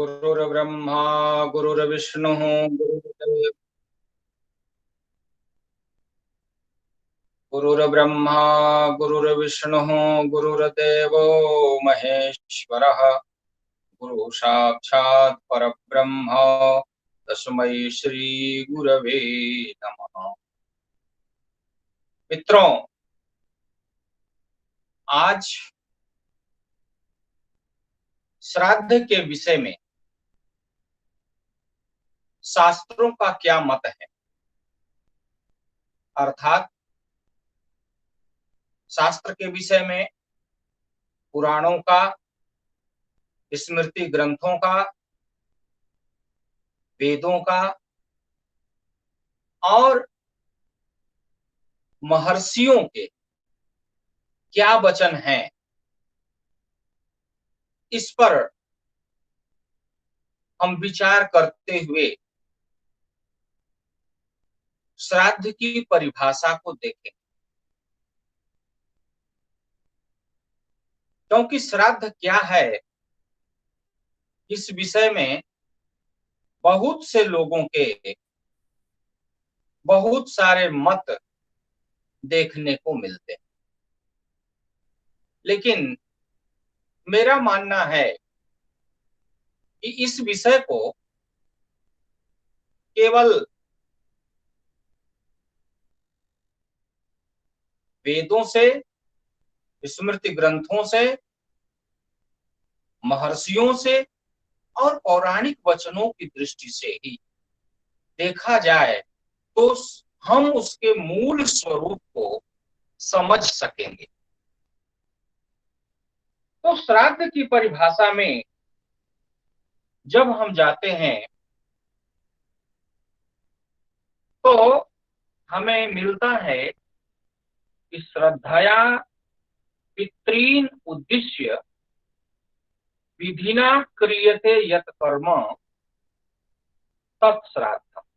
गुरुर्ब्रह्मा गुरुर्विष्णुः गुरुर्ब्रह्मा गुरुर्विष्णुः गुरुर्देवो महेश्वरः गुरु साक्षात् परब्रह्म तस्मै श्री गुरवे नमः। मित्रों, आज श्राद्ध के विषय में शास्त्रों का क्या मत है, अर्थात शास्त्र के विषय में, पुराणों का, स्मृति ग्रंथों का, वेदों का और महर्षियों के क्या वचन हैं, इस पर हम विचार करते हुए श्राद्ध की परिभाषा को देखें। क्योंकि श्राद्ध क्या है, इस विषय में बहुत से लोगों के बहुत सारे मत देखने को मिलते हैं, लेकिन मेरा मानना है कि इस विषय को केवल वेदों से, स्मृति ग्रंथों से, महर्षियों से और पौराणिक वचनों की दृष्टि से ही देखा जाए तो हम उसके मूल स्वरूप को समझ सकेंगे। तो श्राद्ध की परिभाषा में जब हम जाते हैं तो हमें मिलता है कि श्रद्धया पितॄन् उद्दिश्य विधिना क्रियते यत् कर्म तत्श्राद्धम्।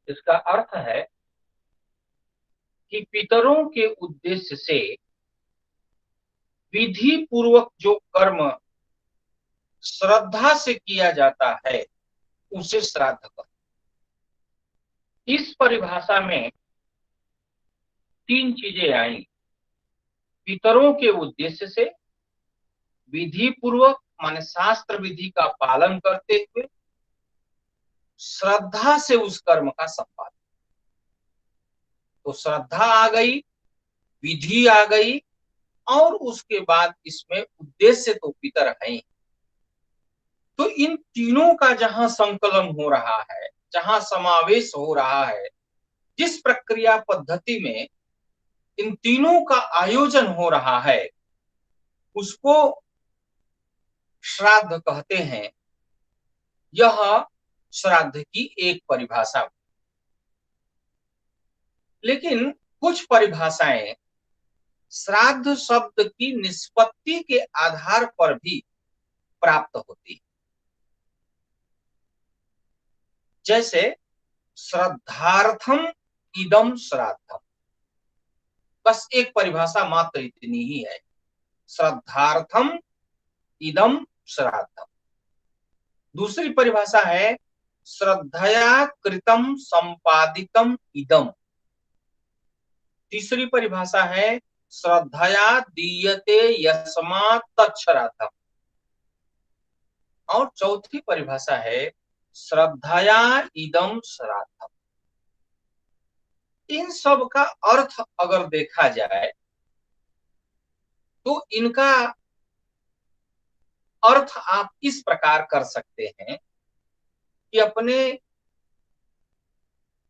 इसका अर्थ है कि पितरों के उद्देश्य से विधि पूर्वक जो कर्म श्रद्धा से किया जाता है उसे श्राद्ध कहते हैं। इस परिभाषा में तीन चीजें आई: पितरों के उद्देश्य से, विधि पूर्वक माने शास्त्र विधि का पालन करते हुए, श्रद्धा से उस कर्म का संपादन। तो श्रद्धा आ गई, विधि आ गई और उसके बाद इसमें उद्देश्य तो पितर है ही। तो इन तीनों का जहां संकलन हो रहा है, जहां समावेश हो रहा है, जिस प्रक्रिया पद्धति में इन तीनों का आयोजन हो रहा है उसको श्राद्ध कहते हैं। यह श्राद्ध की एक परिभाषा। लेकिन कुछ परिभाषाएं श्राद्ध शब्द की निष्पत्ति के आधार पर भी प्राप्त होती है। जैसे श्रद्धार्थम इदम श्राद्धम, बस एक परिभाषा मात्र इतनी ही है, श्रद्धार्थम इदम श्राद्धम। दूसरी परिभाषा है श्रद्धया कृतम संपादितम इदम। तीसरी परिभाषा है श्रद्धया दीयते यस्मात् तच्छ्राद्धम। और चौथी परिभाषा है श्रद्धया इदम श्राद्धम। इन सब का अर्थ अगर देखा जाए तो इनका अर्थ आप इस प्रकार कर सकते हैं कि अपने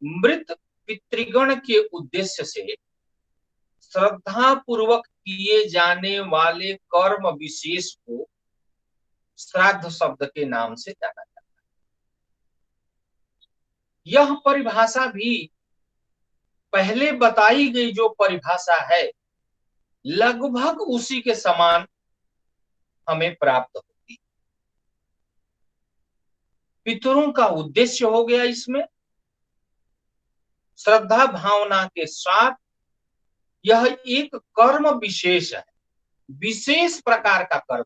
मृत पितृगण के उद्देश्य से श्रद्धा पूर्वक किए जाने वाले कर्म विशेष को श्राद्ध शब्द के नाम से जाना जाता है। यह परिभाषा भी पहले बताई गई जो परिभाषा है लगभग उसी के समान हमें प्राप्त होती है। पितरों का उद्देश्य हो गया, इसमें श्रद्धा भावना के साथ यह एक कर्म विशेष है, विशेष प्रकार का कर्म।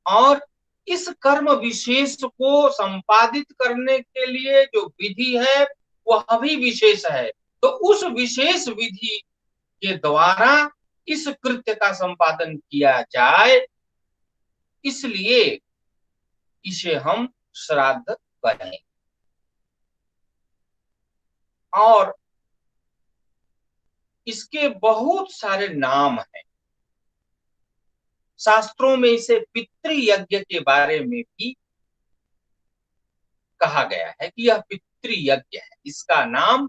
और इस कर्म विशेष को संपादित करने के लिए जो विधि है वह भी विशेष है। तो उस विशेष विधि के द्वारा इस कृत्य का संपादन किया जाए, इसलिए इसे हम श्राद्ध कहें। और इसके बहुत सारे नाम हैं। शास्त्रों में इसे पितृयज्ञ के बारे में भी कहा गया है कि यह पितृयज्ञ है। इसका नाम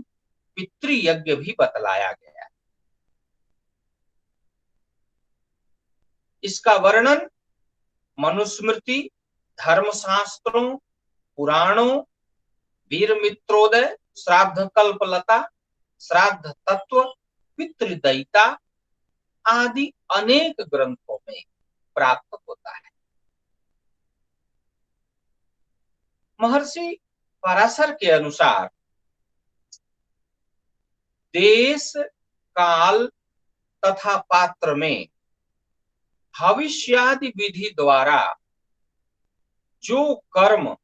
पितृयज्ञ भी बतलाया गया है। इसका वर्णन मनुस्मृति, धर्मशास्त्रों, पुराणों, वीर मित्रोदय, श्राद्ध कल्पलता, श्राद्ध तत्व, पितृदयिता आदि अनेक ग्रंथों में प्राप्त होता है। महर्षि पराशर के अनुसार देश, काल तथा पात्र में भविष्यादि विधि द्वारा जो कर्म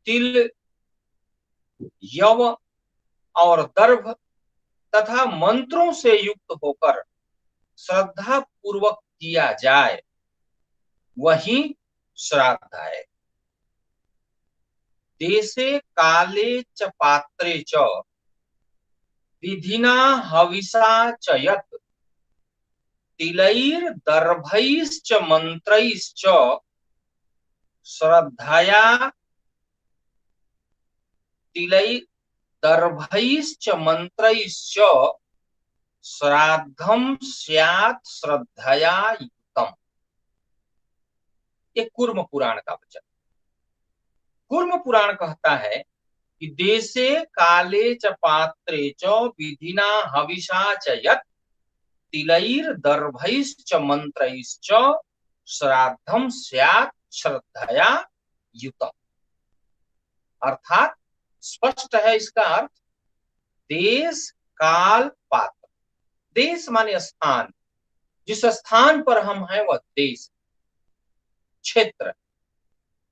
तिल, यव और दर्भ तथा मंत्रों से युक्त होकर श्रद्धा पूर्वक किया जाए वही श्राद्ध है। देशे काले च पात्रे च विधिना हविषा च यत् तिलैर्दर्भैश्च मंत्रैश्च श्रद्धया तिलैर्दर्भैश्च मंत्रैश्च श्राद्धम स्यात् श्रद्धया युक्तम। ये कूर्म पुराण का वचन। कूर्म पुराण कहता है कि देशे काले च पात्रे च विधिना हविषा च यत् तिलैर्दर्भैश्च मंत्रैश्च श्राद्धम स्यात् श्रद्धया युतम्। अर्थात स्पष्ट है इसका अर्थ, देश, काल, पात्र। देश माने स्थान, जिस स्थान पर हम हैं वह देश, क्षेत्र।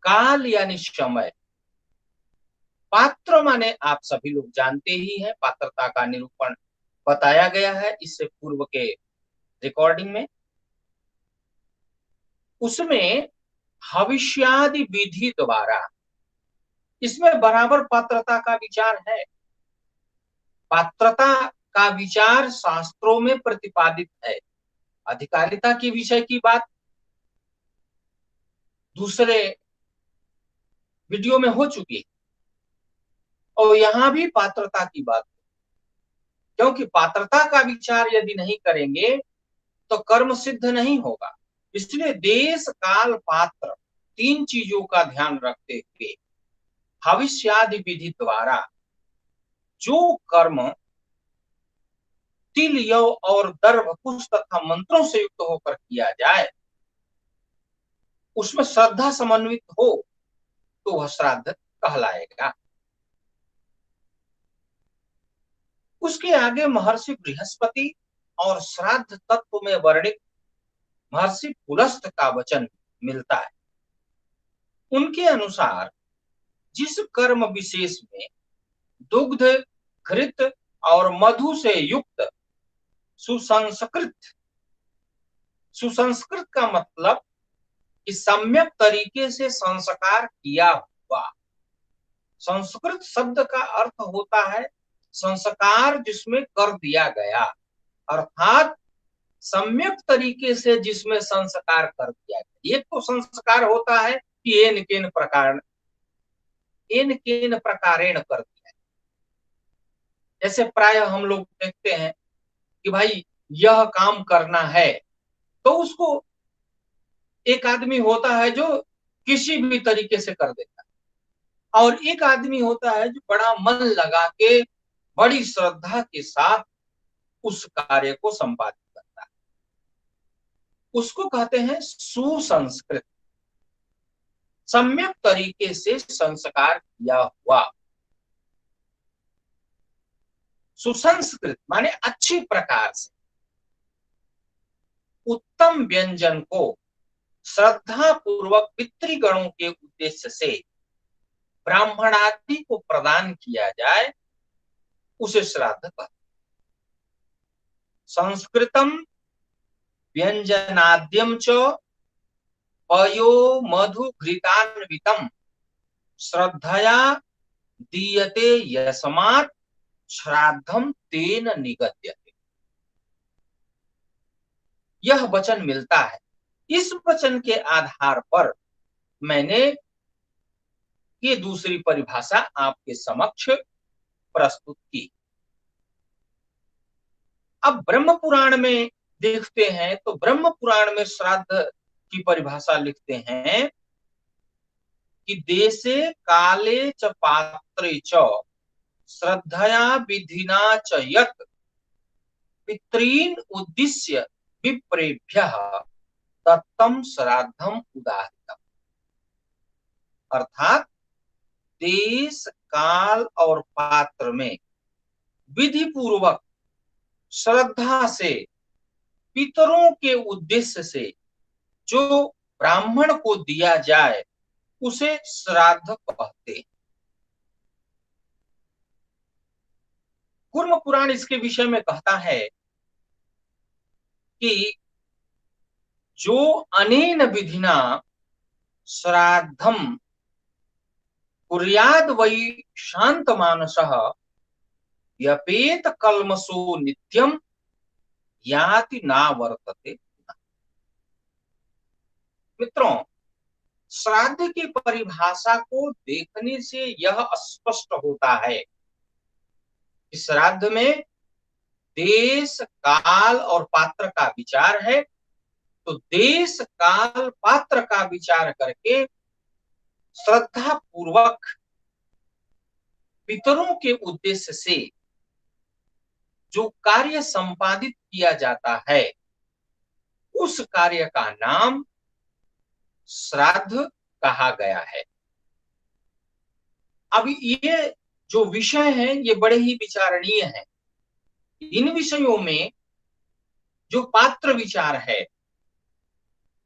काल यानी समय। पात्र माने आप सभी लोग जानते ही हैं, पात्रता का निरूपण बताया गया है इससे पूर्व के रिकॉर्डिंग में। उसमें भविष्यादि विधि द्वारा, इसमें बराबर पात्रता का विचार है। पात्रता का विचार शास्त्रों में प्रतिपादित है। अधिकारिता के विषय की बात दूसरे वीडियो में हो चुकी है, और यहां भी पात्रता की बात, क्योंकि पात्रता का विचार यदि नहीं करेंगे तो कर्म सिद्ध नहीं होगा। इसलिए देश, काल, पात्र तीन चीजों का ध्यान रखते हुए भविष्यादि विधि द्वारा जो कर्म तिल, यव और दर्भ कुश तथा मंत्रों से युक्त होकर किया जाए, उसमें श्रद्धा समन्वित हो तो वह श्राद्ध कहलाएगा। उसके आगे महर्षि बृहस्पति और श्राद्ध तत्व में वर्णित महर्षि पुलस्त का वचन मिलता है। उनके अनुसार जिस कर्म विशेष में दुग्ध, घृत और मधु से युक्त सुसंस्कृत, सुसंस्कृत का मतलब कि सम्यक तरीके से संस्कार किया हुआ। संस्कृत शब्द का अर्थ होता है संस्कार जिसमें कर दिया गया, अर्थात सम्यक तरीके से जिसमें संस्कार कर दिया गया। एक तो संस्कार होता है कि एन केन प्रकारेण कर दिया। जैसे प्राय हम लोग देखते हैं कि भाई यह काम करना है, तो उसको एक आदमी होता है जो किसी भी तरीके से कर देता है, और एक आदमी होता है जो बड़ा मन लगा के बड़ी श्रद्धा के साथ उस कार्य को संपादित करता है। उसको कहते हैं सुसंस्कृत, सम्यक तरीके से संस्कार किया हुआ। सुसंस्कृत माने अच्छी प्रकार से उत्तम व्यंजन को श्रद्धा पूर्वक पितृगणों के उद्देश्य से ब्राह्मण आदि को प्रदान किया जाए उसे श्राद्ध कहते। संस्कृतम व्यंजनाद्यम च पयो मधु घृतान्वितम श्रद्धया दीयते यस्मात् श्राद्धम तेन निगद्यते। यह वचन मिलता है। इस वचन के आधार पर मैंने ये दूसरी परिभाषा आपके समक्ष प्रस्तुत की। अब ब्रह्म पुराण में देखते हैं तो ब्रह्म पुराण में श्राद्ध की परिभाषा लिखते हैं कि देशे काले च पात्रे च श्रद्धया विधिना च यत् पितॄन् उद्दिश्य विप्रेभ्यः दत्तम श्राद्धम उदाहृतम्। अर्थात देश काल और पात्र में विधि पूर्वक श्रद्धा से पितरों के उद्देश्य से जो ब्राह्मण को दिया जाए उसे श्राद्ध कहते हैं। कूर्म पुराण इसके विषय में कहता है कि जो अनेन विधिना श्राद्धम कुर्याद वै शांत मानसः यपेत कल्मषो नित्यम याति ना वर्तते। मित्रों, श्राद्ध की परिभाषा को देखने से यह स्पष्ट होता है कि श्राद्ध में देश काल और पात्र का विचार है। तो देश काल पात्र का विचार करके श्रद्धा पूर्वक पितरों के उद्देश्य से जो कार्य संपादित किया जाता है उस कार्य का नाम श्राद्ध कहा गया है। अब ये जो विषय हैं ये बड़े ही विचारणीय हैं। इन विषयों में जो पात्र विचार है,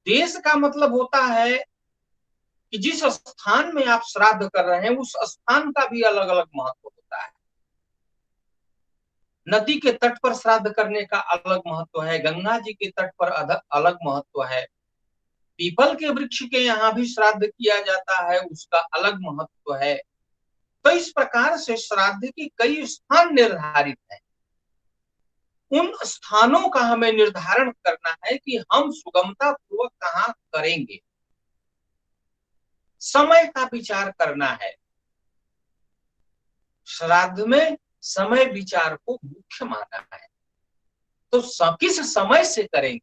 देश का मतलब होता है कि जिस स्थान में आप श्राद्ध कर रहे हैं उस स्थान का भी अलग अलग महत्व होता है। नदी के तट पर श्राद्ध करने का अलग महत्व है, गंगा जी के तट पर अलग महत्व है, पीपल के वृक्ष के यहाँ भी श्राद्ध किया जाता है, उसका अलग महत्व है। तो इस प्रकार से श्राद्ध की कई स्थान निर्धारित हैं। उन स्थानों का हमें निर्धारण करना है कि हम सुगमता पूर्वक कहाँ करेंगे। समय का विचार करना है। श्राद्ध में समय विचार को मुख्य माना है। तो किस समय से करेंगे,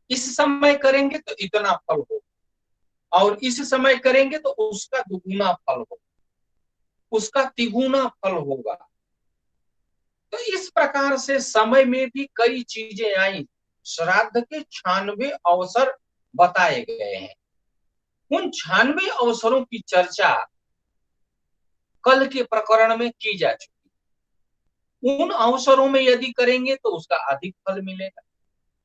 इस समय करेंगे तो इतना फल हो, और इस समय करेंगे तो उसका दुगुना फल हो, उसका तिगुना फल होगा। तो इस प्रकार से समय में भी कई चीजें आई। श्राद्ध के 96 अवसर बताए गए हैं। उन 96 अवसरों की चर्चा कल के प्रकरण में की जा चुकी। उन अवसरों में यदि करेंगे तो उसका अधिक फल मिलेगा।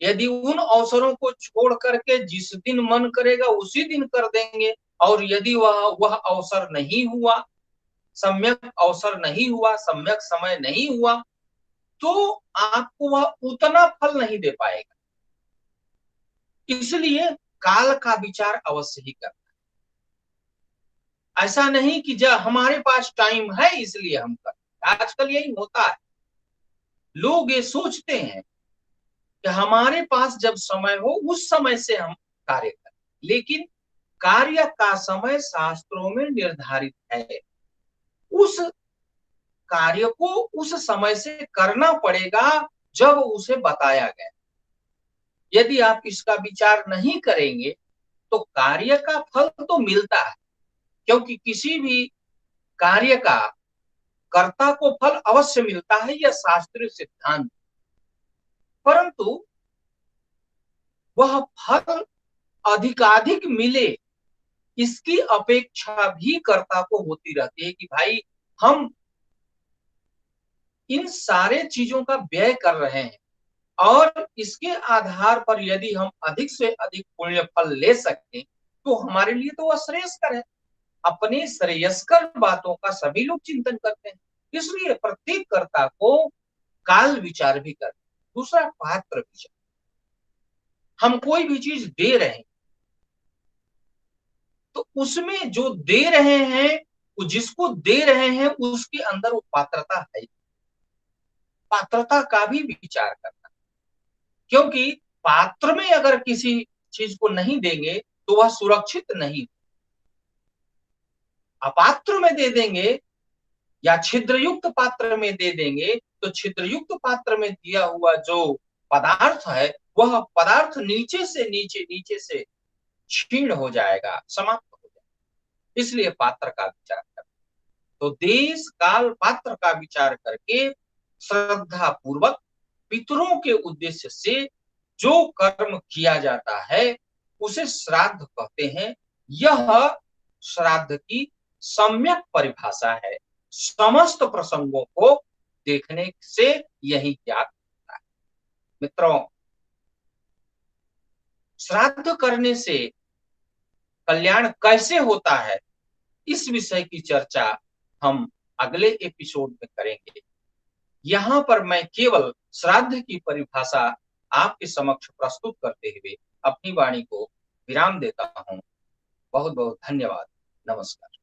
यदि उन अवसरों को छोड़ करके जिस दिन मन करेगा उसी दिन कर देंगे, और यदि वह अवसर नहीं हुआ, सम्यक अवसर नहीं हुआ, सम्यक समय नहीं हुआ, तो आपको वह उतना फल नहीं दे पाएगा। इसलिए काल का विचार अवश्य ही करना है। ऐसा नहीं कि जब हमारे पास टाइम है इसलिए हम करते। आजकल यही होता है, लोग ये सोचते हैं कि हमारे पास जब समय हो उस समय से हम कार्य करें, लेकिन कार्य का समय शास्त्रों में निर्धारित है। उस कार्य को उस समय से करना पड़ेगा जब उसे बताया गया। यदि आप इसका विचार नहीं करेंगे तो कार्य का फल तो मिलता है, क्योंकि किसी भी कार्य का कर्ता को फल अवश्य मिलता है, यह शास्त्रीय सिद्धांत। परंतु वह फल अधिकाधिक मिले इसकी अपेक्षा भी कर्ता को होती रहती है कि भाई हम इन सारे चीजों का व्यय कर रहे हैं, और इसके आधार पर यदि हम अधिक से अधिक पुण्य फल ले सकें तो हमारे लिए तो वह श्रेयस्कर है। अपने श्रेयस्कर बातों का सभी लोग चिंतन करते हैं, इसलिए प्रत्येक कर्ता को काल विचार भी करना। दूसरा, पात्र विचार। हम कोई भी चीज दे रहे हैं तो उसमें जो दे रहे हैं, जिसको दे रहे हैं उसके अंदर वो पात्रता है, पात्रता का भी विचार करना। क्योंकि पात्र में अगर किसी चीज को नहीं देंगे तो वह सुरक्षित नहीं, अपात्र में दे देंगे या छिद्रयुक्त पात्र में दे देंगे तो छिद्रयुक्त पात्र में दिया हुआ जो पदार्थ है वह पदार्थ नीचे से नीचे से क्षीण हो जाएगा, समाप्त हो जाएगा। इसलिए पात्र का विचार करना। तो देश काल पात्र का विचार करके श्रद्धा पूर्वक पितरों के उद्देश्य से जो कर्म किया जाता है उसे श्राद्ध कहते हैं। यह श्राद्ध की सम्यक परिभाषा है, समस्त प्रसंगों को देखने से यही ज्ञात होता है। मित्रों, श्राद्ध करने से कल्याण कैसे होता है, इस विषय की चर्चा हम अगले एपिसोड में करेंगे। यहाँ पर मैं केवल श्राद्ध की परिभाषा आपके समक्ष प्रस्तुत करते हुए अपनी वाणी को विराम देता हूँ। बहुत बहुत धन्यवाद। नमस्कार।